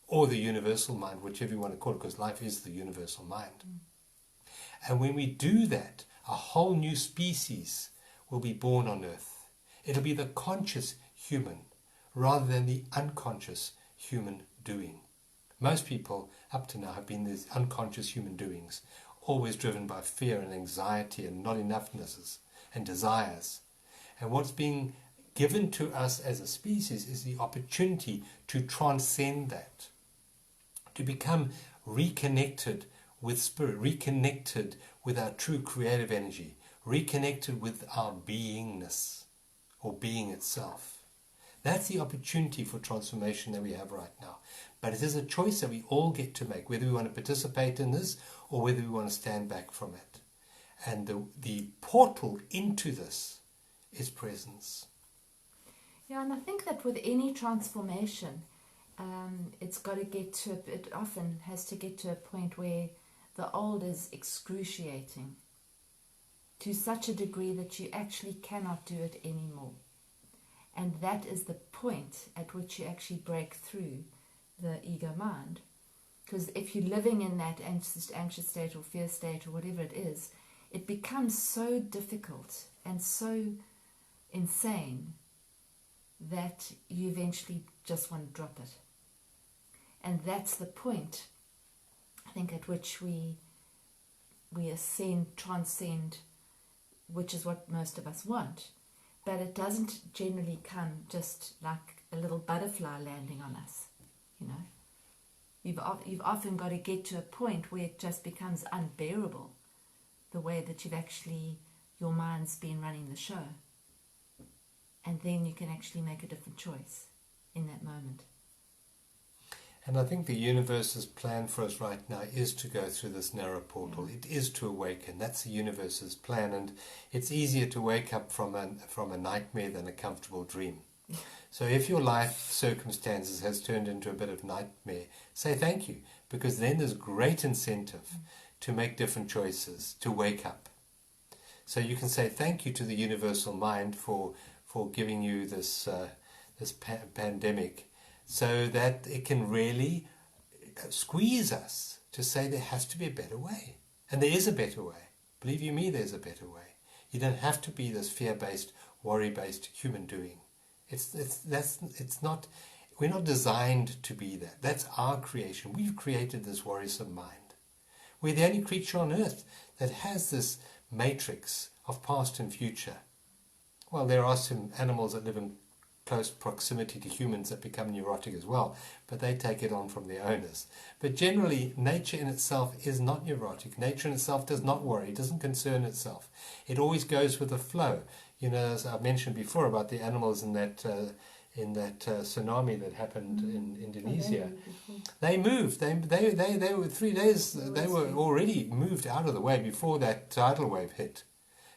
or the universal mind, whichever you want to call it, because life is the universal mind. And when we do that, a whole new species will be born on earth. It'll be the conscious human rather than the unconscious human doing. Most people up to now have been these unconscious human doings, always driven by fear and anxiety and not enoughnesses and desires. And what's being given to us as a species is the opportunity to transcend that, to become reconnected with spirit, reconnected with our true creative energy, reconnected with our beingness or being itself. That's the opportunity for transformation that we have right now. But it is a choice that we all get to make, whether we want to participate in this or whether we want to stand back from it. And the portal into this is presence. Yeah, and I think that with any transformation, it's got to get to, it often has to get to a point where the old is excruciating to such a degree that you actually cannot do it anymore. And that is the point at which you actually break through the ego mind. Because if you're living in that anxious state or fear state or whatever it is, it becomes so difficult and so insane that you eventually just want to drop it. And that's the point, I think, at which we ascend, transcend, which is what most of us want. But it doesn't generally come just like a little butterfly landing on us, you know. You've often got to get to a point where it just becomes unbearable, the way that your mind's been running the show. And then you can actually make a different choice in that moment. And I think the universe's plan for us right now is to go through this narrow portal. It is to awaken. That's the universe's plan. And it's easier to wake up from a nightmare than a comfortable dream. So if your life circumstances has turned into a bit of nightmare, say thank you, because then there's great incentive to make different choices, to wake up. So you can say thank you to the universal mind for giving you this pandemic, so that it can really squeeze us to say there has to be a better way. And there is a better way. Believe you me, there's a better way. You don't have to be this fear-based, worry-based human doing. We're not designed to be that. That's our creation. We've created this worrisome mind. We're the only creature on earth that has this matrix of past and future. Well, there are some animals that live in close proximity to humans that become neurotic as well, but they take it on from their owners. But generally, nature in itself is not neurotic. Nature in itself does not worry. It doesn't concern itself. It always goes with the flow. You know, as I mentioned before about the animals in that tsunami that happened in Indonesia, they moved. They were 3 days. They were already moved out of the way before that tidal wave hit,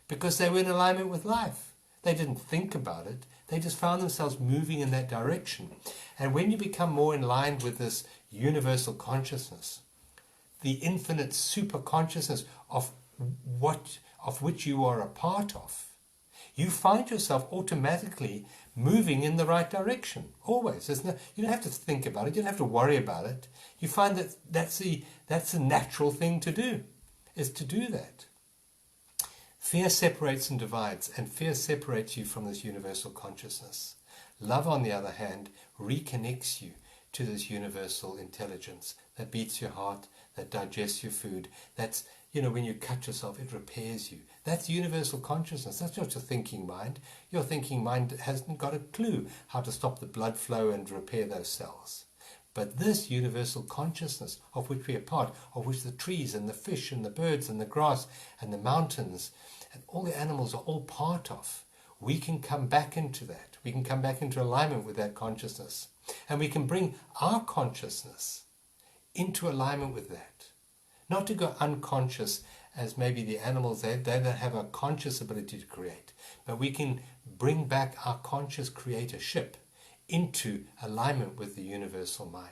because they were in alignment with life. They didn't think about it. They just found themselves moving in that direction. And when you become more in line with this universal consciousness, the infinite super consciousness of which you are a part of, you find yourself automatically moving in the right direction. Always. You don't have to think about it. You don't have to worry about it. You find that that's the natural thing to do, is to do that. Fear separates and divides, and fear separates you from this universal consciousness. Love, on the other hand, reconnects you to this universal intelligence that beats your heart, that digests your food. That's, when you cut yourself, it repairs you. That's universal consciousness. That's not your thinking mind. Your thinking mind hasn't got a clue how to stop the blood flow and repair those cells. But this universal consciousness of which we are part, of which the trees and the fish and the birds and the grass and the mountains and all the animals are all part of, we can come back into that. We can come back into alignment with that consciousness. And we can bring our consciousness into alignment with that. Not to go unconscious as maybe the animals, they don't have a conscious ability to create. But we can bring back our conscious creatorship into alignment with the universal mind.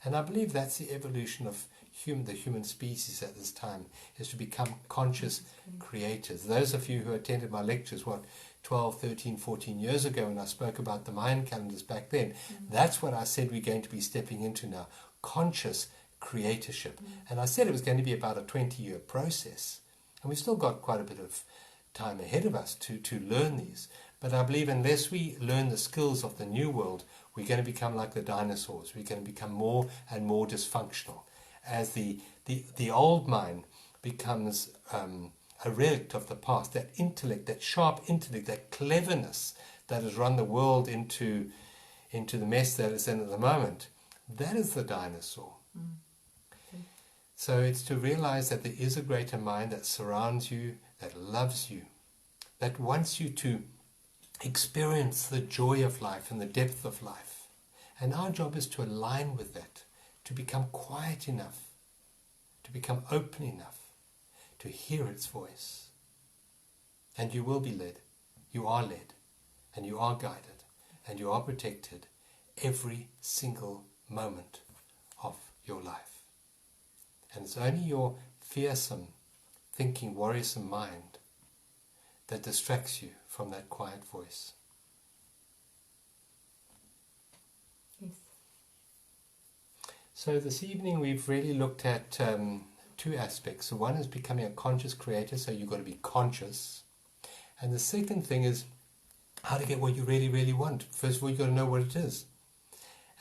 And I believe that's the evolution of the human species at this time, is to become conscious creators. Those of you who attended my lectures, 12, 13, 14 years ago when I spoke about the Mayan calendars back then, that's what I said we're going to be stepping into now, conscious creatorship. And I said it was going to be about a 20-year process. And we've still got quite a bit of time ahead of us to learn these. But I believe unless we learn the skills of the new world, we're going to become like the dinosaurs. We're going to become more and more dysfunctional. As the old mind becomes a relic of the past, that intellect, that sharp intellect, that cleverness that has run the world into the mess that it's in at the moment, that is the dinosaur. So it's to realize that there is a greater mind that surrounds you, that loves you, that wants you to experience the joy of life and the depth of life. And our job is to align with that, to become quiet enough, to become open enough, to hear its voice. And you will be led, you are led, and you are guided, and you are protected every single moment of your life. And it's only your fearsome, thinking, worrisome mind that distracts you from that quiet voice. Yes. So this evening we've really looked at two aspects. So one is becoming a conscious creator, so you've got to be conscious. And the second thing is how to get what you really, really want. First of all, you've got to know what it is.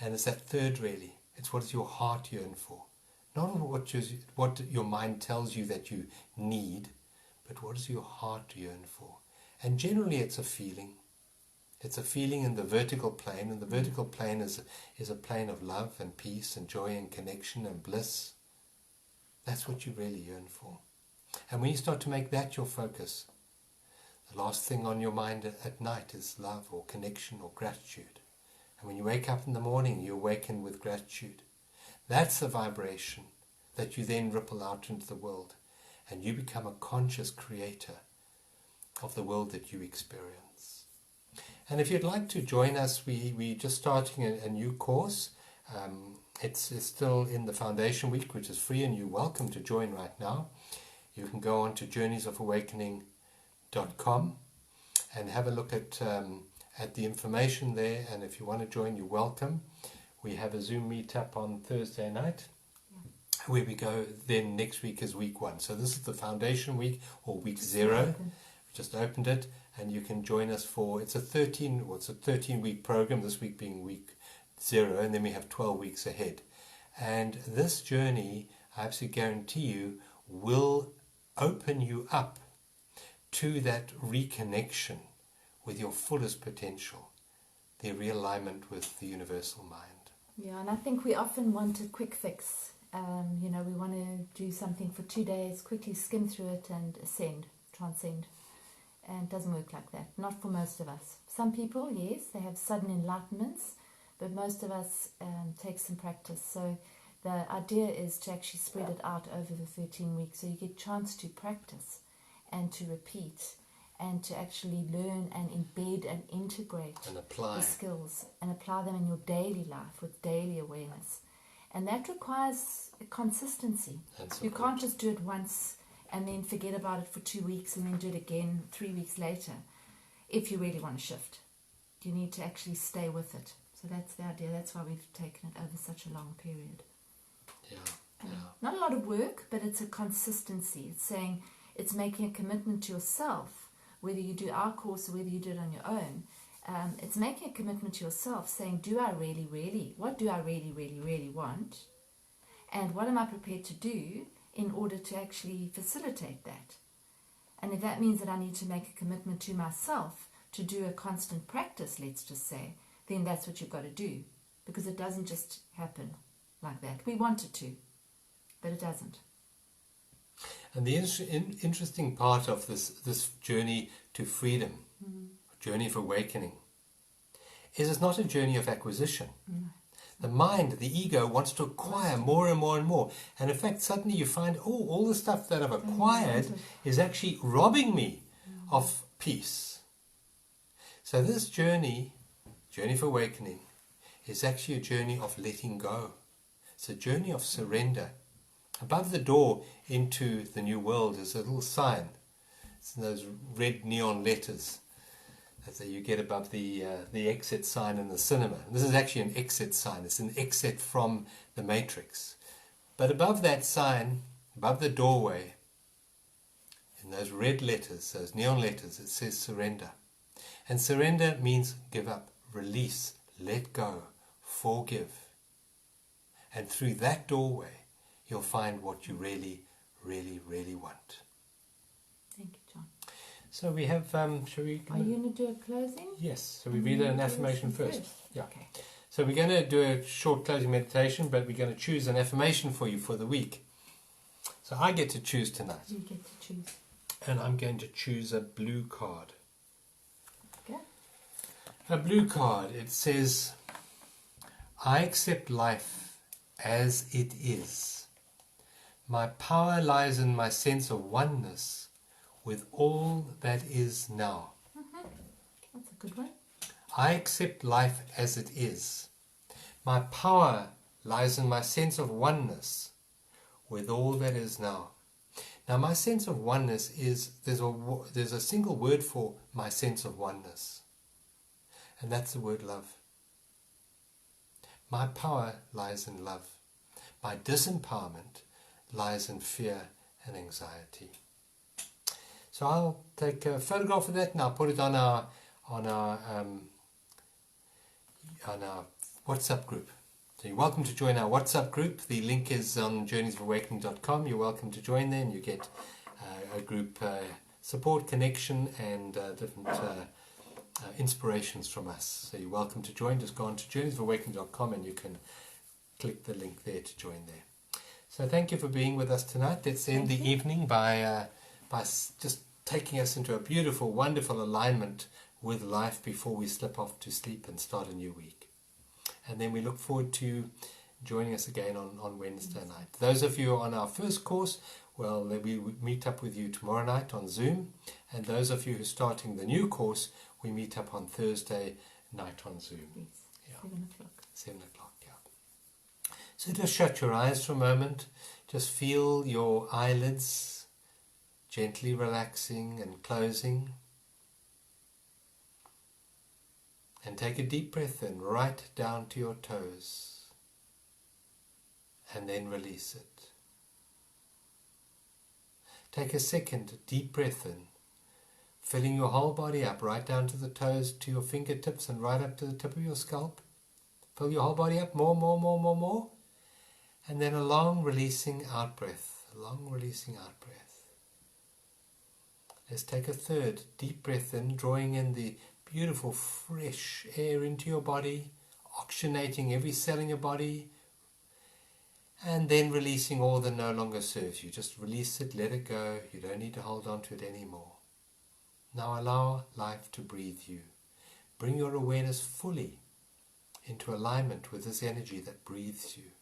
And it's that third really. It's what does your heart yearn for. Not what your mind tells you that you need, but what does your heart yearn for? And generally it's a feeling. It's a feeling in the vertical plane, and the vertical plane is a plane of love and peace and joy and connection and bliss. That's what you really yearn for. And when you start to make that your focus, the last thing on your mind at night is love or connection or gratitude. And when you wake up in the morning, you awaken with gratitude. That's the vibration that you then ripple out into the world, and you become a conscious creator of the world that you experience. And if you'd like to join us, we're just starting a new course. It's still in the Foundation Week, which is free, and you're welcome to join right now. You can go on to journeysofawakening.com and have a look at the information there, and if you want to join, you're welcome. We have a Zoom meetup on Thursday night, where we go, then next week is week 1. So this is the Foundation Week, or week 0. We just opened it, and you can join us for, it's a 13-week program, this week being week 0, and then we have 12 weeks ahead. And this journey, I absolutely guarantee you, will open you up to that reconnection with your fullest potential, the realignment with the universal mind. Yeah, and I think we often want a quick fix. We want to do something for 2 days, quickly skim through it and transcend. And it doesn't work like that. Not for most of us. Some people, yes, they have sudden enlightenments, but most of us take some practice. So the idea is to actually spread it out over the 13 weeks, so you get a chance to practice and to repeat and to actually learn and embed and integrate and apply the skills and apply them in your daily life with daily awareness. And that requires consistency. You can't just do it once and then forget about it for 2 weeks and then do it again 3 weeks later. If you really want to shift, you need to actually stay with it. So that's the idea. That's why we've taken it over such a long period. Yeah. Not a lot of work, but it's a consistency. It's saying, it's making a commitment to yourself, whether you do our course or whether you do it on your own. It's making a commitment to yourself, saying, what do I really, really want? And what am I prepared to do in order to actually facilitate that? And if that means that I need to make a commitment to myself to do a constant practice, let's just say, then that's what you've got to do. Because it doesn't just happen like that. We want it to, but it doesn't. And the interesting part of this journey to freedom, journey of awakening, is it's not a journey of acquisition. The mind, the ego, wants to acquire more and more and more. And in fact, suddenly you find, oh, all the stuff that I've acquired is actually robbing me of peace. So this journey for awakening, is actually a journey of letting go. It's a journey of surrender. Above the door into the new world is a little sign. It's those red neon letters that you get above the exit sign in the cinema. And this is actually an exit sign. It's an exit from the matrix. But above that sign, above the doorway, in those red letters, those neon letters, it says surrender. And surrender means give up, release, let go, forgive. And through that doorway, you'll find what you really, really, really want. Thank you, John. So we have, shall we... Are you going to do a closing? Yes, so we read an affirmation first. Yeah. Okay. So we're going to do a short closing meditation, but we're going to choose an affirmation for you for the week. So I get to choose tonight. You get to choose. And I'm going to choose a blue card. Okay. A blue card, it says, I accept life as it is. My power lies in my sense of oneness with all that is now. That's a good one. I accept life as it is. My power lies in my sense of oneness with all that is now. Now my sense of oneness is, there's a single word for my sense of oneness. And that's the word love. My power lies in love. My disempowerment lies in fear and anxiety. So I'll take a photograph of that and I'll put it on our WhatsApp group. So you're welcome to join our WhatsApp group. The link is on journeysforawakening.com. You're welcome to join there and you get a group support, connection and different inspirations from us. So you're welcome to join. Just go on to journeysforawakening.com and you can click the link there to join there. So thank you for being with us tonight. Let's end the evening by just taking us into a beautiful, wonderful alignment with life before we slip off to sleep and start a new week. And then we look forward to joining us again on Wednesday night. Those of you on our first course, well, we meet up with you tomorrow night on Zoom. And those of you who are starting the new course, we meet up on Thursday night on Zoom. Yes, Yeah. 7 o'clock. 7 o'clock, yeah. So just shut your eyes for a moment. Just feel your eyelids gently relaxing and closing. And take a deep breath in, right down to your toes. And then release it. Take a second deep breath in, filling your whole body up, right down to the toes, to your fingertips, and right up to the tip of your scalp. Fill your whole body up, more. And then a long releasing out breath, a long releasing out breath. Let's take a third deep breath in, drawing in the beautiful fresh air into your body, oxygenating every cell in your body, and then releasing all that no longer serves you. Just release it, let it go. You don't need to hold on to it anymore. Now allow life to breathe you. Bring your awareness fully into alignment with this energy that breathes you.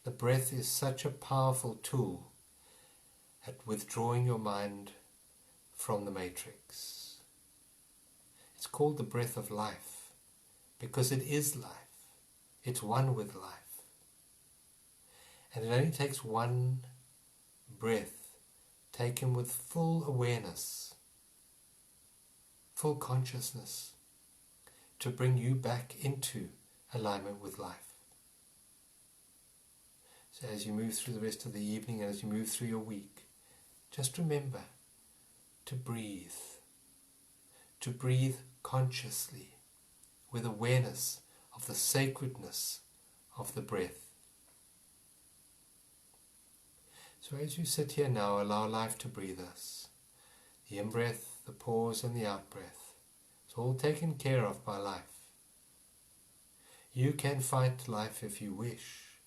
The breath is such a powerful tool at withdrawing your mind from the matrix. It's called the breath of life because it is life. It's one with life. And it only takes one breath taken with full awareness, full consciousness, to bring you back into alignment with life. So as you move through the rest of the evening and as you move through your week, just remember to breathe consciously with awareness of the sacredness of the breath. So as you sit here now, allow life to breathe us. The in-breath, the pause and the out-breath. It's all taken care of by life. You can fight life if you wish.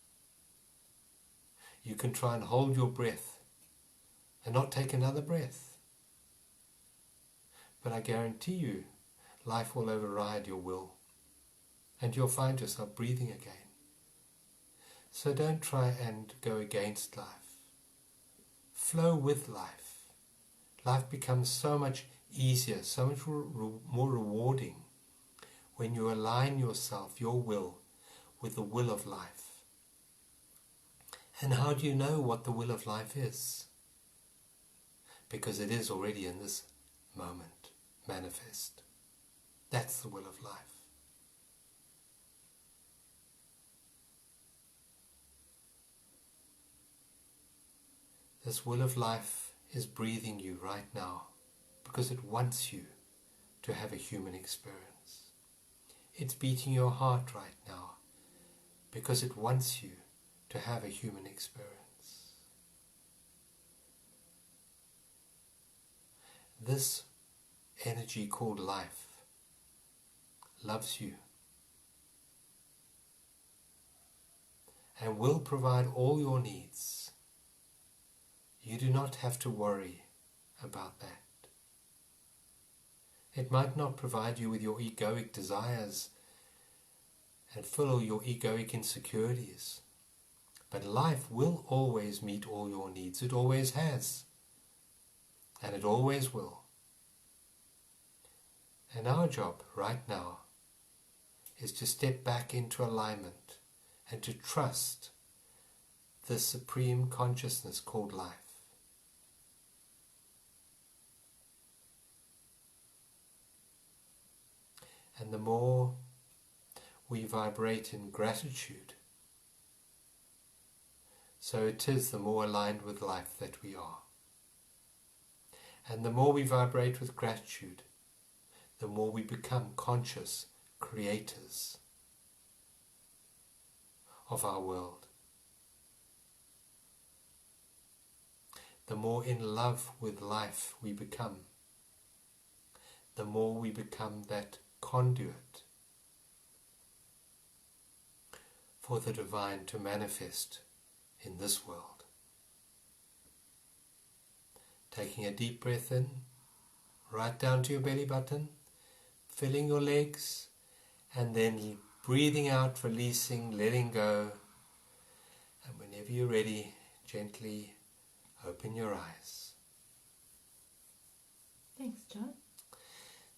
You can try and hold your breath and not take another breath. But I guarantee you, life will override your will and you'll find yourself breathing again. So don't try and go against life. Flow with life. Life becomes so much easier, so much more rewarding when you align yourself, your will, with the will of life. And how do you know what the will of life is? Because it is already in this moment, manifest. That's the will of life. This will of life is breathing you right now because it wants you to have a human experience. It's beating your heart right now because it wants you to have a human experience. This energy called life loves you and will provide all your needs. You do not have to worry about that. It might not provide you with your egoic desires and fill your egoic insecurities, but life will always meet all your needs. It always has, and it always will. And our job right now is to step back into alignment and to trust the supreme consciousness called life. And the more we vibrate in gratitude, so it is the more aligned with life that we are. And the more we vibrate with gratitude, the more we become conscious creators of our world. The more in love with life we become, the more we become that conduit for the divine to manifest in this world. Taking a deep breath in, right down to your belly button, filling your legs, and then breathing out, releasing, letting go. And whenever you're ready, gently open your eyes. Thanks, John.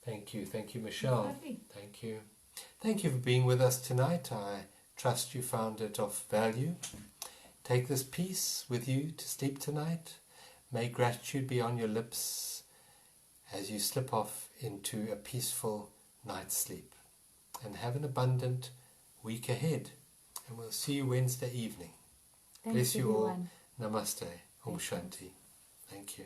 Thank you, Michelle. Lovely. Thank you. Thank you for being with us tonight. I trust you found it of value. Take this peace with you to sleep tonight. May gratitude be on your lips as you slip off into a peaceful night's sleep. And have an abundant week ahead. And we'll see you Wednesday evening. Thanks, Bless you everyone. all. Namaste. Om Shanti. Thank you.